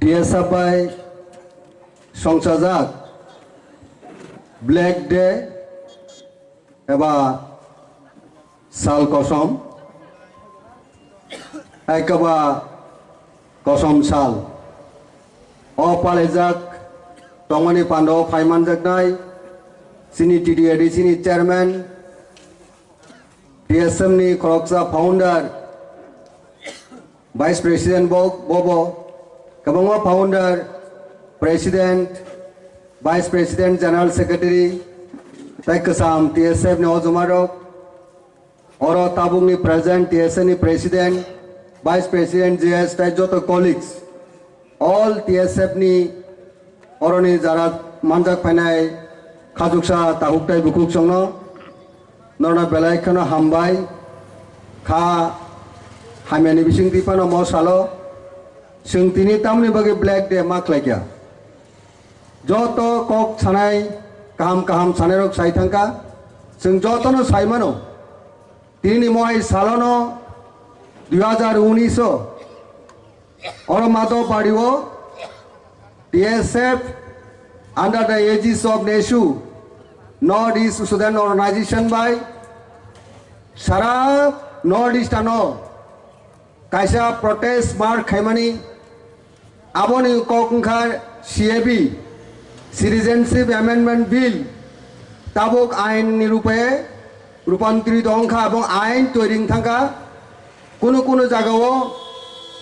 টিএসএফআই সংসাজাক black day এবা সাল কসম একবা কসম সাল অপালেজাক টংমানি পান্ডব ফাইমান জাকনাই सिनी टीडीआईडी सिनी चेयरमैन टीएसएम नि खरकसा फाउंडर वाइस प्रेसिडेंट बोबो कबंगो founder president vice president general secretary तैकसाम टीएसएफ नि ओजुमारो औरो ताबुंग नि प्रेसिडेंट टीएसएन नि प्रेसिडेंट वाइस प्रेसिडेंट जेएस ताइ जतो कलिग्स ऑल टीएसएफ नि औरोनि जारा मानजाक फाइनाय खाजुकसा ताहुकताय बुकुक संनो नरना बेलायखनो हामबाय खा हामियानि बिसिं दिपानो मसालो सोंतिनि तामनि बगे ब्लैक डे मा खालायखा जत कक सानाय काहाम काहाम सानायरक सायथांका जों जतनो सायमानो तिनि मय सालनो 2019 और मातो पाडिवो TSF under the aegis of NESU, North-East Sudan Organization by Sara North-East ano kaisa protest march khaimani aboni kokungkhar CAB Citizenship Amendment Bill tabuk ain nirupe rupantriত অংশা এবং আইন তৈরি থাকা কোনো কোনো জায়গাও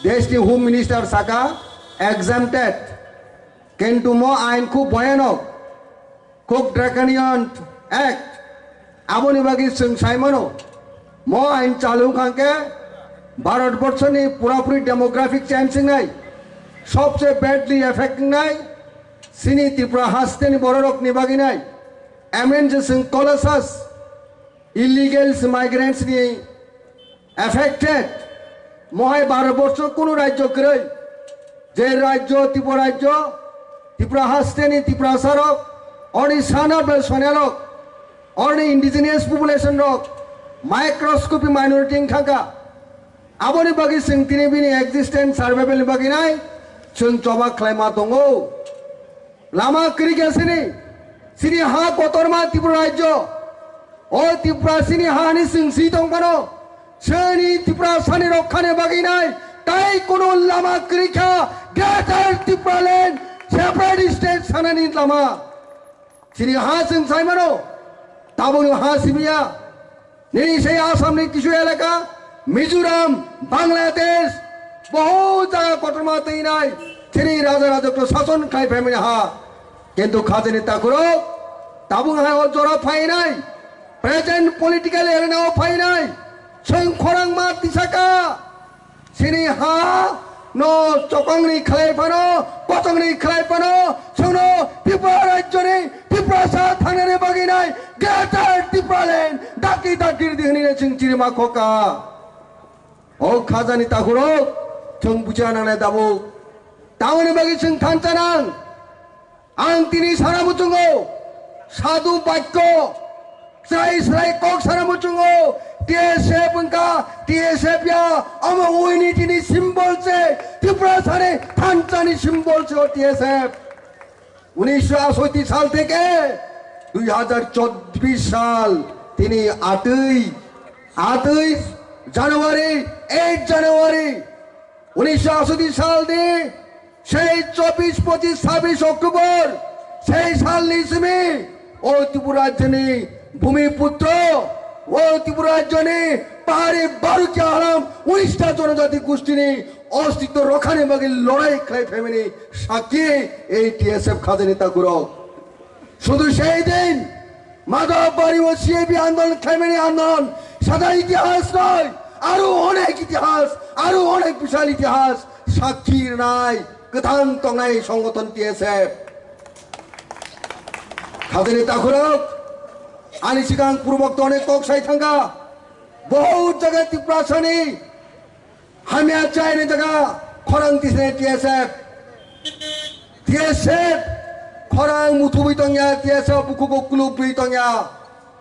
দেশটি হোম মিনিস্টার সাকা এক্সামটেড কিন্তু মো আইন খুব ভয়ানক খুব ড্রাকনিয়ান অ্যাক্ট আবনি বাগি जों सायमानो मो आइन चालू खांके भारतवर्षनि पुरापुरी डेमोग्राफिक चेंजिंग नाय सबसे बैडली एफेक्टिंग नाय सिनी त्रिपुरा हास्तेनि बररक निबागि नाय एमएनजे जों कलसास इलिगेल्स माइग्रेंट्स नि एफेक्टेड महाय भारतवर्ष कोनो राज्य करे जे राज्य त्रिपुरा राज्य त्रिपुरा हास्तेनि त्रिपुरा सारक और साना बेलसोनियालक और इंडिजिनियस पपुलेशन रक माइक्रोस्कोपी माइनॉरिटी खाका आबोनि बागि जों तिनि बिनि एक्जिस्टेंस सार्भाइवेल बागि नाय जों जबा खालायमा दङो लामा क्रिगेसिनि सिनि हा कतरमा त्रिपुरा राज्य ओ त्रिपुरा सिनि हानि जों सि दंबानो सोनि त्रिपुरा सानि रक्षानि बागि नाय ताइ कोनो लामा क्रिखा greater Tripura land separate state सानानि लामा सिनि हा जों सायमानो ताबुनि हा सिबिया नि से आसामनि किछु एलाका मिजोराम बांग्लादेश बहुत जायगा कटरमा तैनाय सिनि राजा राजको शासन खाय फेमिनि हा किन्तु खाजनि ताकुरो ताबुं हा जरा फायनाय प्रेजेंट पॉलिटिकल एरेनाव फायनाय जों खरां मा तिसाका सिनि हा no chokongni khlaipano kotongni khlaipano sono Tripura राज्यनि Tripura सा थांनानै बागिनाय ग्रेटर त्रिपुरा लैंड दाकि दाकिर दिहनि जों चिरिमा खका ओ खाजानि ताकुरो जों बुजिया नांनाय दाबो तावनि बागि जों थानचानां आं तिनि सारा मुचुंगो साधु बाक्य जाय साय कक सारा मुचुंगो टीएसएफ उनका टीएसएफ या अम यूनिटी नि सिंबल से त्रिपुरा सारे थानचानी सिंबल से टीएसएफ 1968 साल থেকে 2024 সাল তিনি 8 জানুয়ারি 8 জানুয়ারি 1968 সাল দি সেই 24 25 26 অক্টোবর সেই সাল নিসমি ও ত্রিপুরা রাজ্যনি ভূমিপুত্র ও ত্রিপুরা রাজ্যনি পাহাড়ি বারুকিয়া হারাম 19টা জনজাতি গোষ্ঠীনি অস্তিত্ব রক্ষানি বাকি লড়াই খাই ফ্যামিলি সাক্ষী এই টিএসএফ খাজনি তাকুরো শুধু সেই দিন মাধব বাড়ি ও সিএবি আন্দোলন ফ্যামিলি আন্দোলন সাদা ইতিহাস নয় আরো অনেক ইতিহাস আরো অনেক বিশাল ইতিহাস সাক্ষীর নাই গোথান তংনাই সংগঠন টিএসএফ খাজনি তাকুরো आनी सिगां पूर्वोक्त अनेक कक सायथांगा बहुत जगह त्रिपुरा सानि हामिया चायनि जगह खरां तिसने टीएसएफ खरां मुथुबि तंया टीएसएफ बुकुबो कुलुबि तंया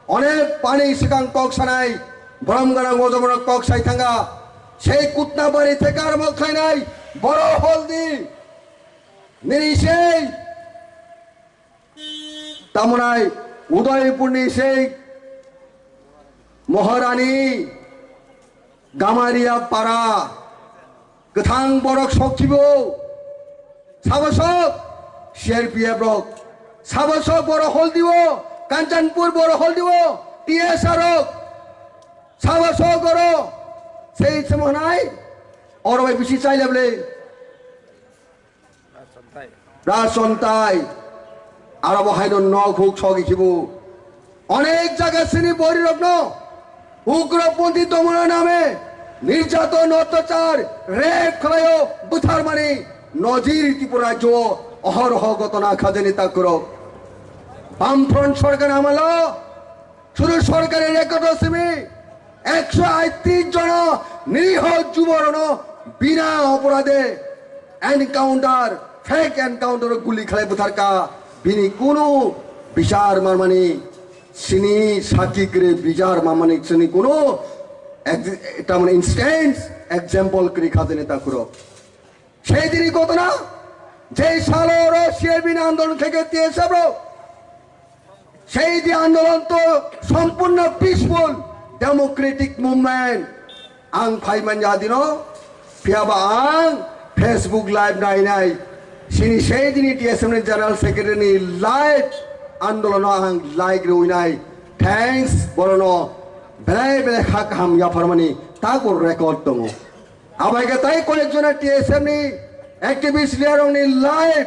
अनेक पानी सिगां कक सानाय बरमगारां अजमरा कक सायथांगा সেই কুটনাবাড়ি থেকে আরম্ভ খাইনাই বড় হলদি Nini সেই তামনাই উদয়পুরনি সেই মহারানী গামারিয়া পাড়া গোথাं বরক সকিব সাবসক সিআরপিএফ রক সাবসক বড় হল দিব কাঞ্চনপুর বড় হল দিব টিএসআর রক সাবসক বড় সেই সময় और भाई बिशी चाइले बले রাজসন্তাই আর হাইদন নখ হুক সগিখিবু অনেক জায়গা শ্রেণী বহিরগ্ন উগ্রপন্থী দমনের নামে নির্যাতন অত্যাচার রেপ খেলায় বুথার মানে নজির ত্রিপুরা রাজ্য অহরহ ঘটনা খাজেনি তা করো বামফ্রন্ট সরকার আমল শুধু সরকারের রেকর্ড শ্রেণী 138 জন নিরীহ যুবরণ বিনা অপরাধে এনকাউন্টার ফেক এনকাউন্টার গুলি খেলে বুথারকা বিনি কোনো বিচার মারমানি সিনি সাক্ষী করে বিচার মারমানি সিনি কোনো এটা মানে ইনস্ট্যান্স এক্সাম্পল করে খাতে নেতা করো সেই দিনই কত না যে সালের সিআরবিন আন্দোলন থেকে টিএসএফ সেই যে আন্দোলন তো সম্পূর্ণ পিসফুল ডেমোক্রেটিক মুভমেন্ট आं फाइमान जादिनो फियाबा आं फेसबुक लाइव नायनाय सिनि से दिनि टीएसएम नि जनरल सेक्रेटारि नि लाइव आंदोलन आं लाइक रउनाय थैंक्स बरनो बेले बेले खाक हम या फरमानि ताको रेकर्ड दङ आबायगा ताइ कलेक्जना टीएसएम नि एक्टिविस्ट लियार नि लाइव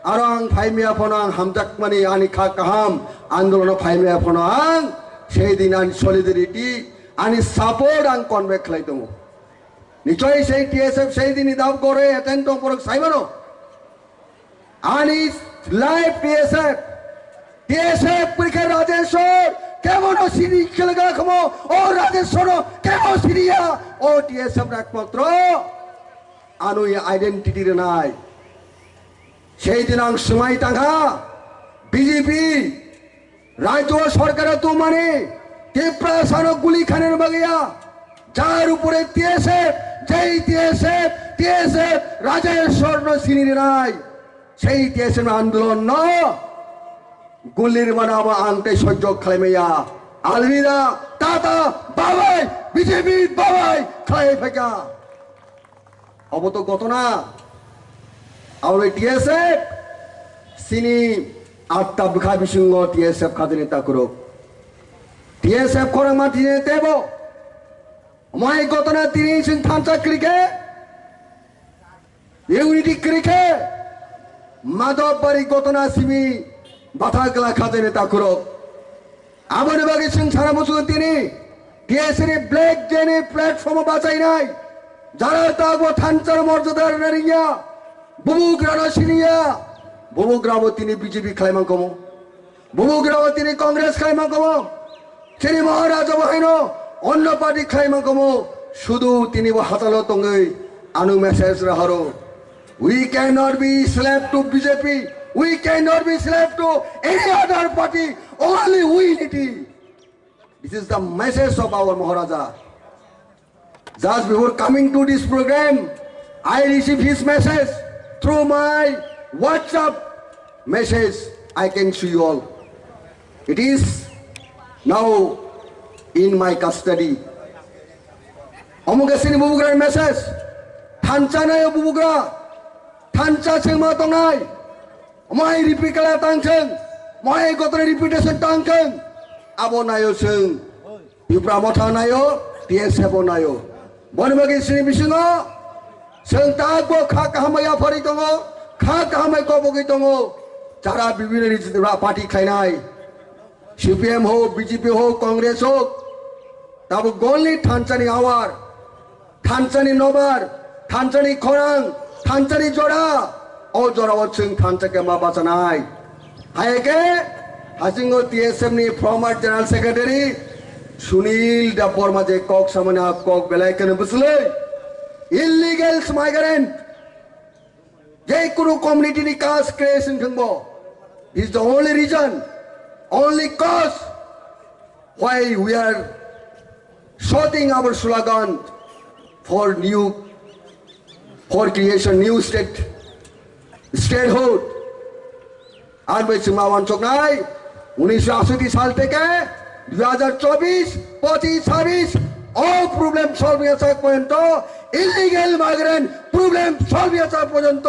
आरो आं फाइमिया फन आं हमजाक मानि आनि खाक हम आंदोलन फाइमिया फन आं সেই দিন आं सलिडारिटी आनी सापोर्ट आं कनभे खालाय दङ निश्चय সেই টিএসএফ সেই দিনই দাব করে অ্যাটেন্ড পরক সাইবানো আনি লাইভ টিএসএফ পরীক্ষা রাজেশ্বর কেমন সিরি খেলগা খমো ও রাজেশ্বর কেমন সিরিয়া ও টিএসএফ একমাত্র আনুই আইডেন্টিটি রে নাই সেই দিন আং সময় টাঙ্গা বিজেপি রাজ্য সরকারের তো মানে তীব্রাসানো গুলি খানের বাগিয়া যার উপরে টিএসএফ যেই টিএসএফ রাজেশ্বর সিনির নাই সেই টিএসএফ আন্দোলন ন গুলির মানাবো আনতে সহ্য খাইমেয়া আলমিরা টাটা বাবাই বিজেপি বাবাই খাই ফেকা অবত কত না আর টিএসএফ সিনি আটটা বিখা বিসঙ্গ টিএসএফ খাতে নেতা করো টিএসএফ খরং মাটিনে দেব মাই গতনা তিনি সিং থানচা ক্রিকে ইউনিটি ক্রিকে মাধববাড়ি গতনা সিমি বাথাগলা খাতে নেতা করো আমার বাগে সিং সারা মুসুন তিনি টিএসএফ ব্ল্যাক জেনে প্ল্যাটফর্ম বাঁচাই নাই যারা তাগো থানচার মর্যাদার নারিয়া বুবুগ্রানা সিনিয়া বুবুগ্রাম তিনি বিজেপি খাইমাং কমো বুবুগ্রাম তিনি কংগ্রেস খাইমাং কমো তিনি মহারাজ বহেন অন্য পার্টি খাইমাং কমো শুধু তিনি হাতালো তঙ্গই আনু মেসেজ রাহারো we can not be slave to BJP we can not be slave to any other party only unity this is the message of our maharaja just before coming to this program I received his message through my WhatsApp message I can show you all it is now in my custody Omugasini bubugra message thancha nayo bubugra thancha chengma tongai mai ripikala tangcheng mai gotre reputation tangcheng abo nayo seng ibra motha nayo TSF nayo bonbagi sini bisingo seng tagbo khak hamaya phari tongo khak hamai kobogoi tongo jara bibhinn party khainai CPM হোক BJP হোক কংগ্রেস হোক তারপর গলি থানচানি hour থানচানি নবার থানচানি খরাং থানচানি জোড়া ও জোড়াওয়ার সিং থানচাকে মা বাঁচানাই হায়কে হাসিঙ্গ TSM নি former general secretary Sunil ডাব্বর মাঝে cock সামনে কক বেলায় কেন বুঝলে ইলিগেলস মাইগ্রেন্ট যে কোনো কমিউনিটি নি কাজ ক্রিয়েশন থাকবো is the only reason only cause why we are shouting our slogan for creation new state statehood আর বেশি মাওয়ান চোখ নাই 1968 সাল থেকে 2024, 25, 26 all problem solving আসা পর্যন্ত illegal migrant problem solving আসা পর্যন্ত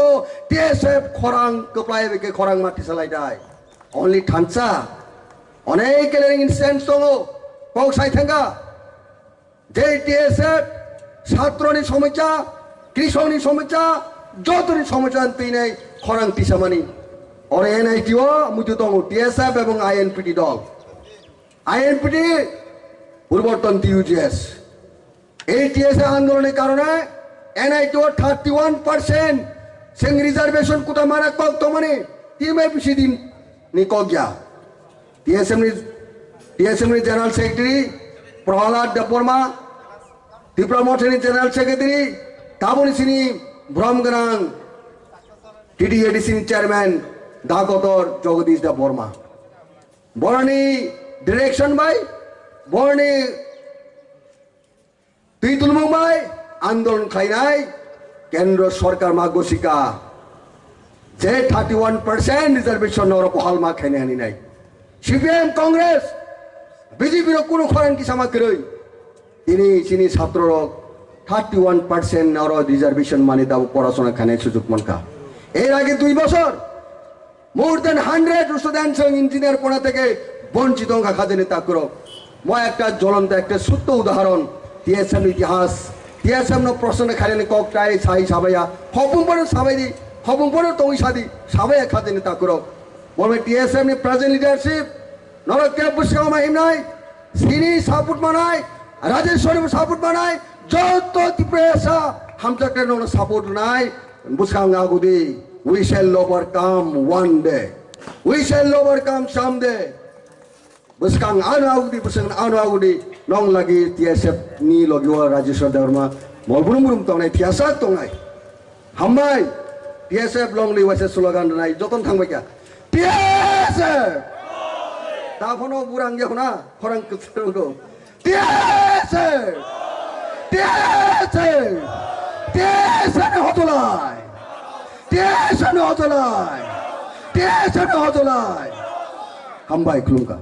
TSF খরাং কপ্লাই বেকে খরাং মাটি চালাই যায় only থানসা অনেক কেলেরিং ইনসিডেন্ট দङ কক সাই থাঙ্গা যে TSF ছাত্রনি সমস্যা কৃষকনি সমস্যা যতনি সমস্যা তিনে খরাং টিসামানি और NITO मुझे तो TSF এবং INPT দল INPT পরিবর্তন TUGS এই TSF আন্দোলনের কারণে NITO 31% সেং রিজার্ভেশন কোটা মারা কক তো মানে টিমে বেশি দিন নি কক গিয়া TSM নি জেনারেল সেক্রেটারি প্রহ্লাদ দেববর্মা ত্রিপুরা মোর্চানি জেনারেল সেক্রেটারি কাবুনি সিনি ভ্রমগ্রাং TDADC চেয়ারম্যান দাগতর জগদীশ দেব বর্মা বরণী ডিরেকশন বাই বরণী তুইতুল মুম্বাই আন্দোলন খাইনাই কেন্দ্র সরকার মাগসিকা যে 31% রিজার্ভেশন বহাল মা খাইনে আনি নাই CPM কংগ্রেস বিজেপির কোনো খরান কি সামাকরই তিনি চিনি ছাত্র 31% রিজার্ভেশন মানে দাও পড়াশোনা খানে সুযোগ মনকা এর আগে 2 বছর more than 100 students ইঞ্জিনিয়ার পড়া থেকে বঞ্চিত খাজে তাকুরক মই একটা জ্বলন্ত একটা সত্য উদাহরণ TSM ইতিহাস TSM ন প্রশ্ন খালি ককটাই সাই সাবাইয়া হবুং পরে সাবাইদি হবুং পরে তই সাদি সাবাইয়া খাজে তাকুরক বলবে TSM নি প্রেজেন্ট লিডারশিপ নরক কে বুসকাও মাহিম নাই সিনি সাপোর্ট মানাই রাজেশ্বরী সাপোর্ট মানাই যত ত্রিপুরা হামচাকে ন সাপোর্ট নাই বুসকাও গাগুদি we shall overcome one day we shall overcome someday buskang anu agudi nong lagi TSF ni logiwa Rajeshwar Dharma molburum tongnai tiasak tongnai hambai TSF longli wase slogan nai joton thangbai kya TSF ta phono burang ge hona khorang kutro TSF TSF TSF hotolai TSF hotolai hambai klungka